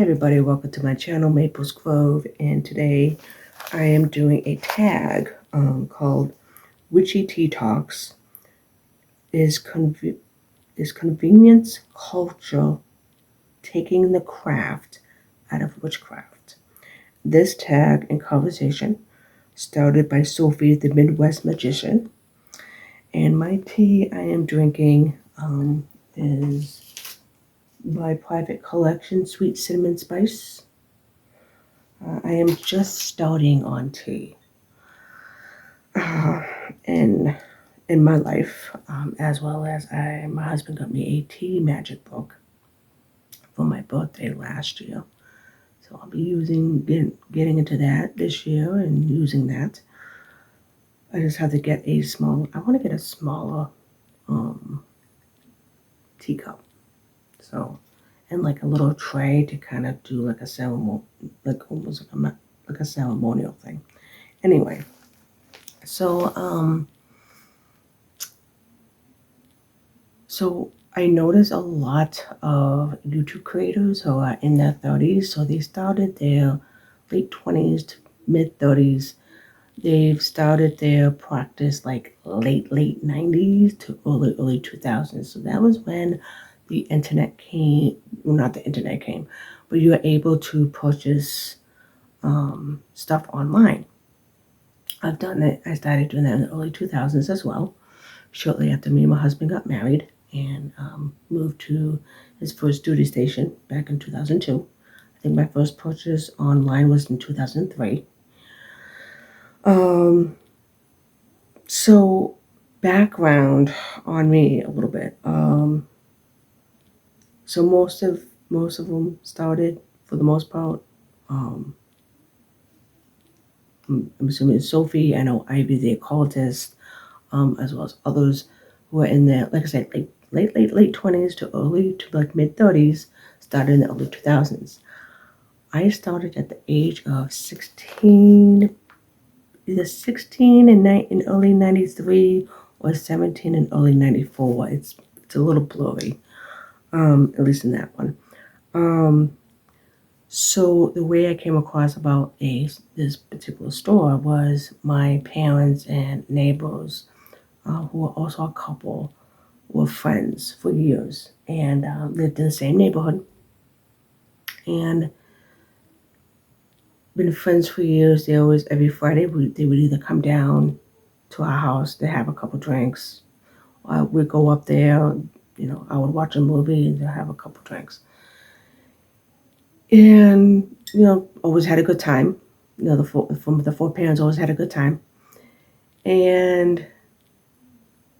everybody, welcome to my channel, Maples Grove, and today I am doing a tag called Witchy Tea Talks. Is convenience culture taking the craft out of witchcraft? This tag and conversation started by Sophie, the Midwest magician, and my tea I am drinking is my private collection, Sweet Cinnamon Spice. I am just starting on tea in my life, as well as my husband got me a tea magic book for my birthday last year. So I'll be getting into that this year and using that. I just have to get I want to get a smaller teacup. So, and like a little tray to kind of do like a ceremony, like almost like a ceremonial thing. Anyway, so I notice a lot of YouTube creators who are in their 30s. So they started their late 20s to mid 30s. They've started their practice like late 90s to early 2000s. So that was when the internet came. Well, not the internet came, but you were able to purchase stuff online. I've done it. I started doing that in the early 2000s as well, shortly after me and my husband got married and moved to his first duty station back in 2002. I think my first purchase online was in 2003. So background on me a little bit. So most of them started, for the most part, I'm assuming Sophie, I know Ivy the occultist, as well as others who are in their, like I said, late 20s to early to like mid 30s, started in the early 2000s. I started at the age of 16, either 16 in early 93 or 17 in early 94. It's a little blurry, at least in that one. So the way I came across about this particular store was my parents and neighbors, who were also a couple, were friends for years and lived in the same neighborhood and been friends for years. They always, every Friday, they would either come down to our house to have a couple drinks. We'd go up there, I would watch a movie and have a couple drinks. And, always had a good time. The four parents always had a good time. And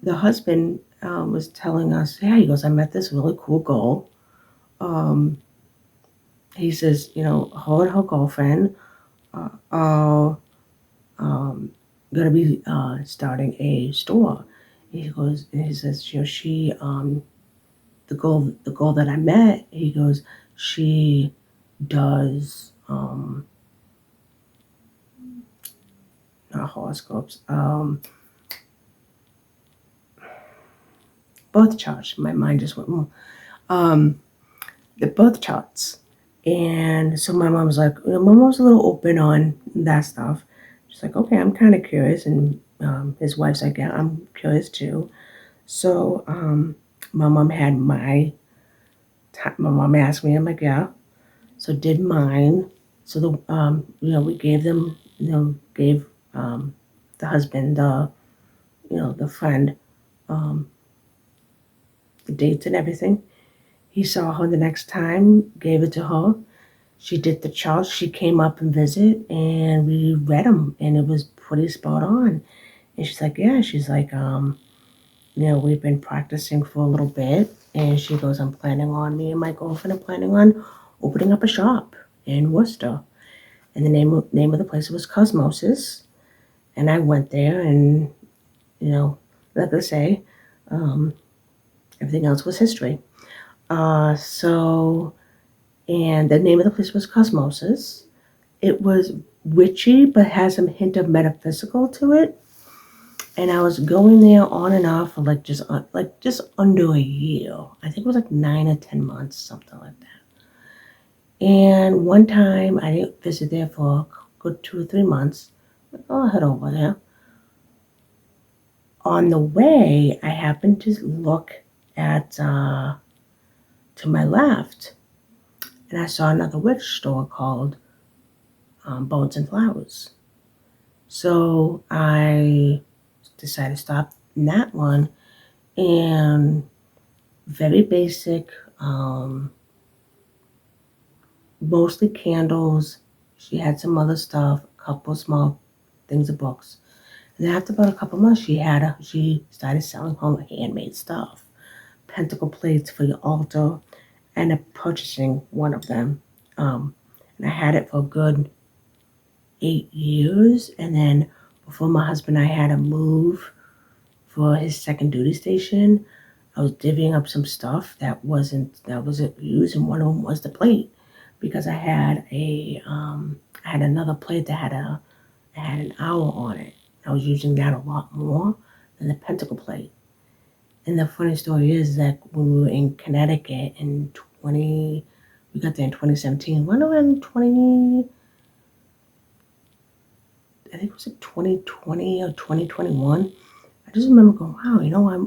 the husband was telling us, yeah, he goes, I met this really cool girl. He says, her and her girlfriend are going to be starting a store. He says, she, the girl that I met, he goes, she does, not horoscopes, birth charts. My mind just went, the birth charts. And so my mom was like, my mom was a little open on that stuff. She's like, okay, I'm kind of curious. And his wife's like, yeah, I'm curious too. So my mom asked me, I'm like, yeah. So did mine. So we gave them, gave the husband, the friend, the dates and everything. He saw her the next time, gave it to her. She did the charts. She came up and visit, and we read them, and it was pretty spot on. And she's like, yeah. She's like, we've been practicing for a little bit, and she goes, me and my girlfriend are planning on opening up a shop in Worcester. And the name of the place was Cosmosis. And I went there, and like I say, everything else was history. And the name of the place was Cosmosis. It was witchy, but has some hint of metaphysical to it. And I was going there on and off for just under a year. I think it was like 9 or 10 months, something like that. And one time I didn't visit there for a good 2 or 3 months. I'll head over there. On the way, I happened to look at to my left, and I saw another witch store called Bones and Flowers. So I decided to stop in that one, and very basic, um, mostly candles. She had some other stuff, a couple small things of books. And after about a couple months, she started selling home handmade stuff, pentacle plates for your altar, and purchasing one of them. Um, and I had it for a good 8 years. And then before my husband and I had to move for his second duty station, I was divvying up some stuff that wasn't used, and one of them was the plate because I had another plate that had an owl on it. I was using that a lot more than the pentacle plate. And the funny story is that when we were in Connecticut in 20, we got there in 2017. When we were in 20, I think it was like 2020 or 2021. I just remember going, wow,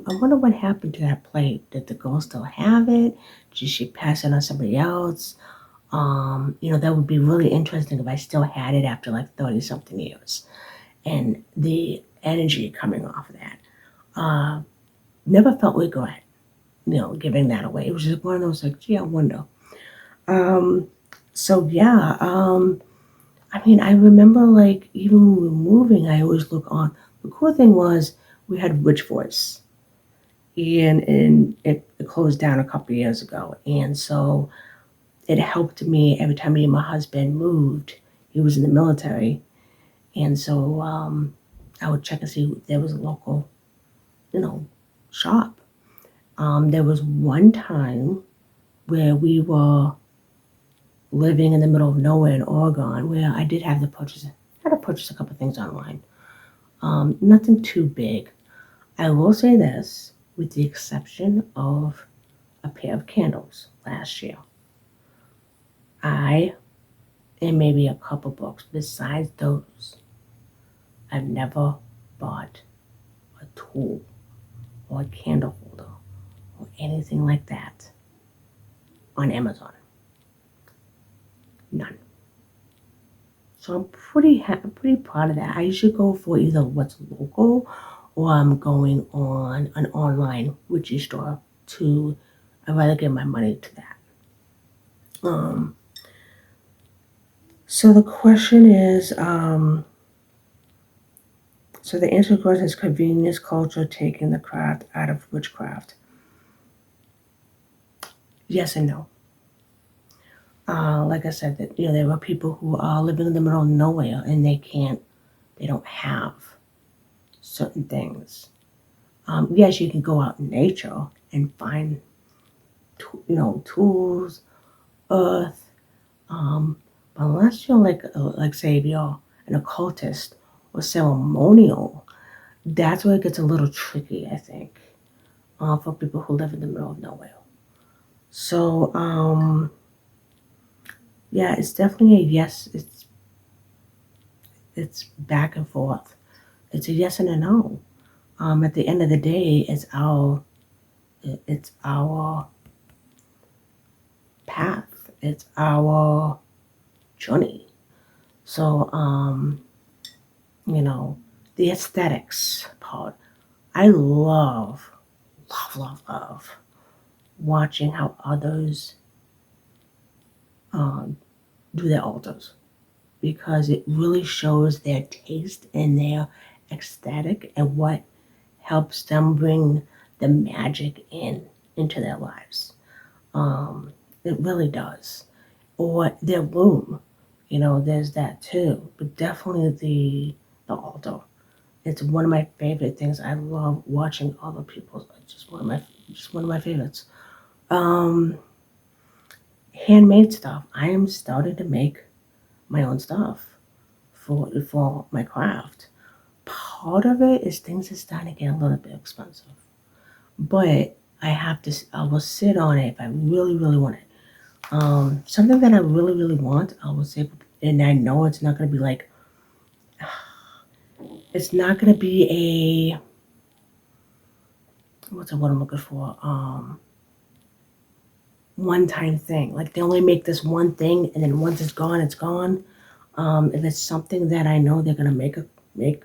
I wonder what happened to that plate. Did the girl still have it? Did she pass it on somebody else? That would be really interesting if I still had it after like 30 something years. And the energy coming off of that. Never felt regret, giving that away. It was just one of those like, gee, I wonder. Um, so yeah, I remember like even when we were moving, I always look on. The cool thing was we had Witch Voice, and it closed down a couple of years ago, and so it helped me every time me and my husband moved. He was in the military, and so I would check and see if there was a local, you know, shop. There was one time where we were living in the middle of nowhere in Oregon, where I did have to purchase. I had to purchase a couple things online. Nothing too big. I will say this, with the exception of a pair of candles last year. I and maybe a couple books. Besides those, I've never bought a tool or a candle holder or anything like that on Amazon. None. So I'm pretty proud of that. I usually go for either what's local or I'm going on an online witchy store to. I'd rather give my money to that. So the question is, so the answer to the question is convenience culture taking the craft out of witchcraft. Yes and no. Like I said, that there are people who are living in the middle of nowhere and they don't have certain things. Yes, you can go out in nature and find, tools, earth, but unless you're like say if you're an occultist or ceremonial, that's where it gets a little tricky, I think, for people who live in the middle of nowhere. So, yeah, it's definitely a yes. It's back and forth. It's a yes and a no. At the end of the day, it's our path. It's our journey. So, you know, the aesthetics part. I love watching how others um, do their altars because it really shows their taste and their ecstatic and what helps them bring the magic into their lives. Um, it really does. Or their womb, there's that too. But definitely the altar. It's one of my favorite things. I love watching other people's. Just one of my favorites. Um, Handmade stuff. I am starting to make my own stuff for my craft. Part of it is things are starting to get a little bit expensive, but I will sit on it if I really really want it Something that I really, really want, I will say, and I know it's not going to be like, it's not going to be a, what's the word I'm looking for? One time thing. Like they only make this one thing and then once it's gone, it's gone. If it's something that I know they're going to make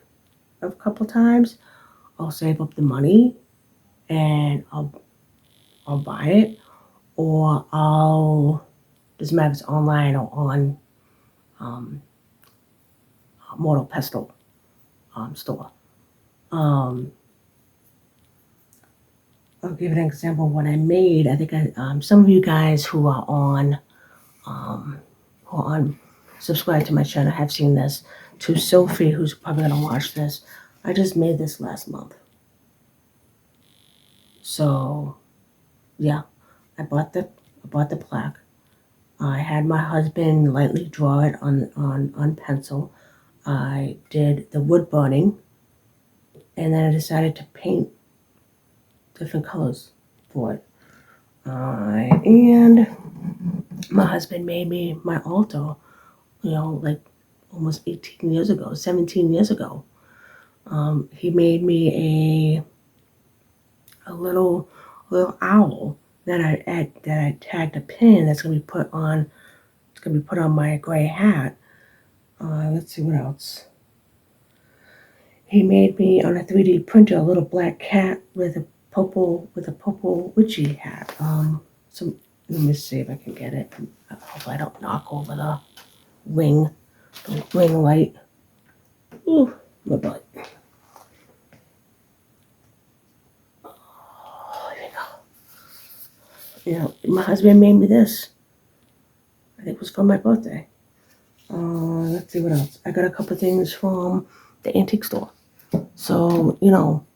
a couple times, I'll save up the money and I'll buy it, or I'll, doesn't matter if it's online or on um, Mortal Pestle store. Um, I'll give an example. When I made, I think some of you guys um, who are on subscribe to my channel have seen this. To Sophie, who's probably gonna watch this, I just made this last month. So yeah, I bought the plaque. I had my husband lightly draw it on pencil. I did the wood burning, and then I decided to paint different colors for it. And my husband made me my altar, like almost 18 years ago, 17 years ago. He made me a little owl that I tagged a pin that's gonna be put on. It's gonna be put on my gray hat. Let's see what else. He made me on a 3D printer a little black cat with a purple witchy hat. So let me see if I can get it. Hopefully I don't knock over the ring light. Ooh, my butt. Oh, there we go. My husband made me this. I think it was for my birthday. Let's see what else. I got a couple things from the antique store. So, you know,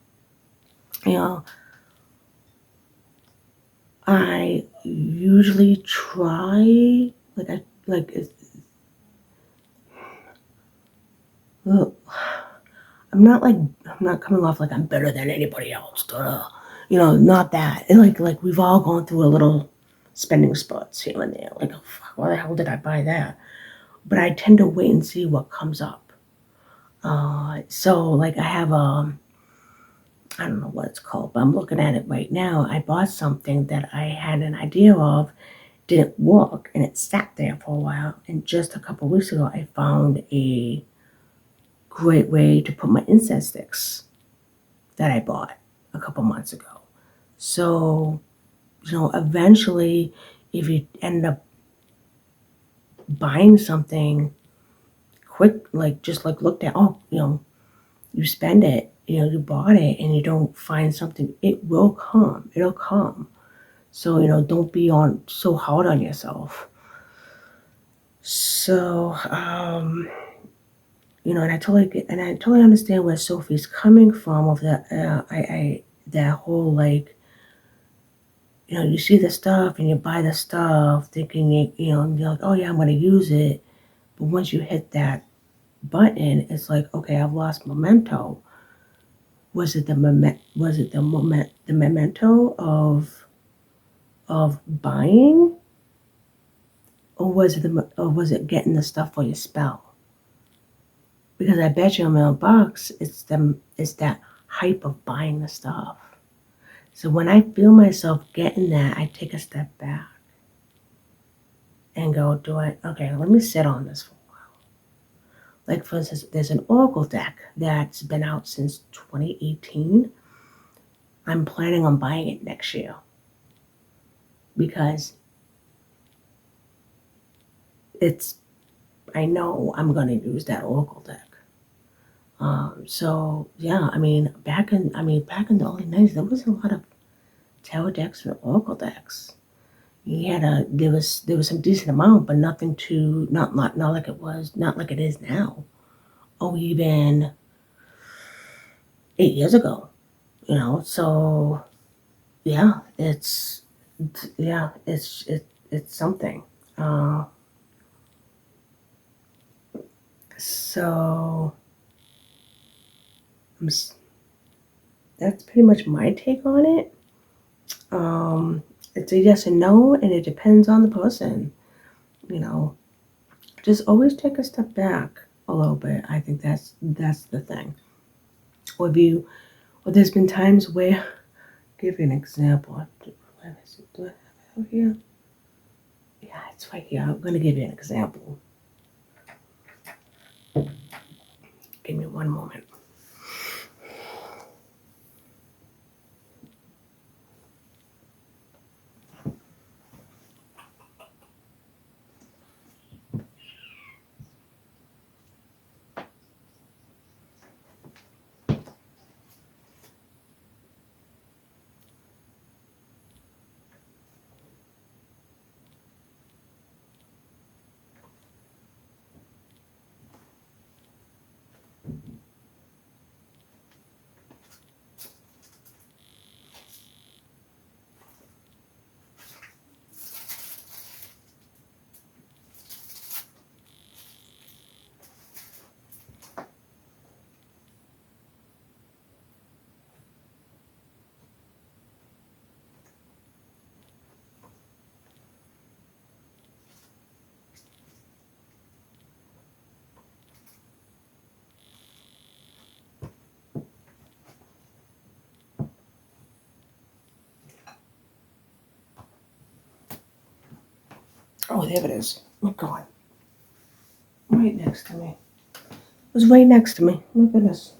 I usually try ugh, I'm not coming off like I'm better than anybody else. Duh. Not that. And like we've all gone through a little spending spots here and there. Like, oh, fuck, why the hell did I buy that? But I tend to wait and see what comes up. So like I have I don't know what it's called, but I'm looking at it right now. I bought something that I had an idea of, didn't work, and it sat there for a while. And just a couple of weeks ago, I found a great way to put my incense sticks that I bought a couple months ago. So, eventually, if you end up buying something quick, like just like looked at, oh, you spend it, you bought it, and you don't find something, it will come. It'll come. So, don't be on so hard on yourself. So, and I totally understand where Sophie's coming from of that. That whole like, you see the stuff and you buy the stuff thinking you're like, oh yeah, I'm gonna use it, but once you hit that button, it's like, okay, I've lost memento. Was it the memento of buying, or was it getting the stuff for your spell? Because I bet you $1,000,000, it's that hype of buying the stuff. So when I feel myself getting that, I take a step back and go, okay, let me sit on this for a while. Like for instance, there's an Oracle deck that's been out since 2018. I'm planning on buying it next year because I know I'm gonna use that Oracle deck. So yeah, back in the early 90s, there was a lot of tarot decks and oracle decks. There was some decent amount, but nothing to not like it was, not like it is now, or even 8 years ago. So yeah, it's something. Uh, so that's pretty much my take on it. it's a yes and no, and it depends on the person. You know, just always take a step back a little bit. I think that's the thing. Or if you, or there's been times where, I'll give you an example. Where is it? Do I have it out here? Yeah, it's right here. I'm gonna give you an example. Give me one moment. Oh, there it is. Oh my God. Right next to me. It was right next to me. My goodness.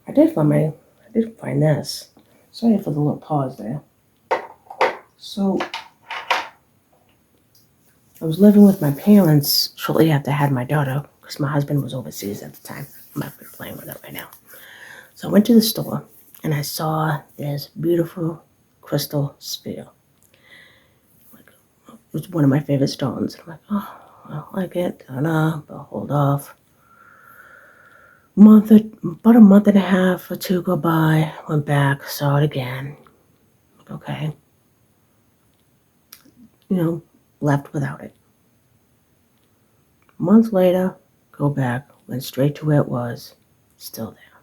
I did find this. Sorry for the little pause there. So I was living with my parents shortly after I had my daughter because my husband was overseas at the time. I'm not playing with it right now. So I went to the store and I saw this beautiful crystal sphere. Like, it was one of my favorite stones. I'm like, oh, I don't like it. But hold off. About a month and a half or two go by. Went back, saw it again. Like, okay. Left without it. A month later, go back, went straight to where it was, still there.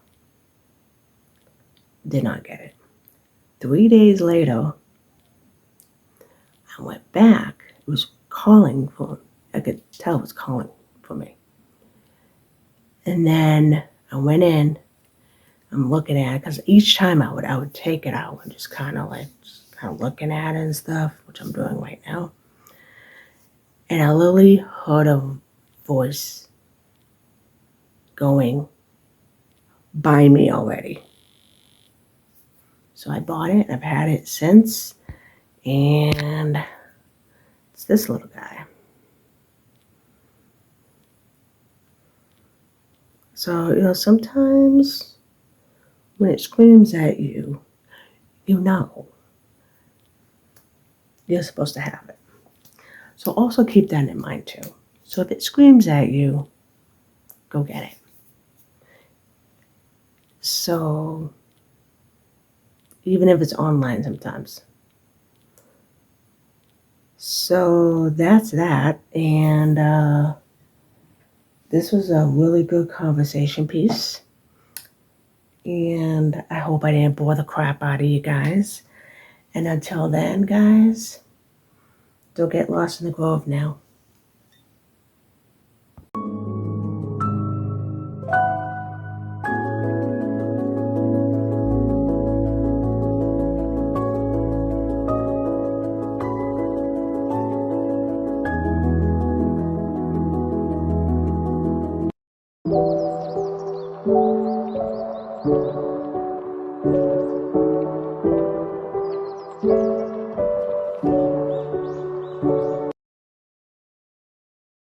Did not get it. 3 days later, I went back. It was calling for, I could tell it was calling for me. And then I went in, I'm looking at it, because each time I would take it out and just kind of looking at it and stuff, which I'm doing right now. And I literally heard a voice going by me already. So I bought it, and I've had it since, and it's this little guy. So, sometimes when it screams at you, you know you're supposed to have it. So also keep that in mind too. So if it screams at you, go get it. So even if it's online sometimes. So that's that. And this was a really good conversation piece. And I hope I didn't bore the crap out of you guys. And until then, guys, don't get lost in the grove now.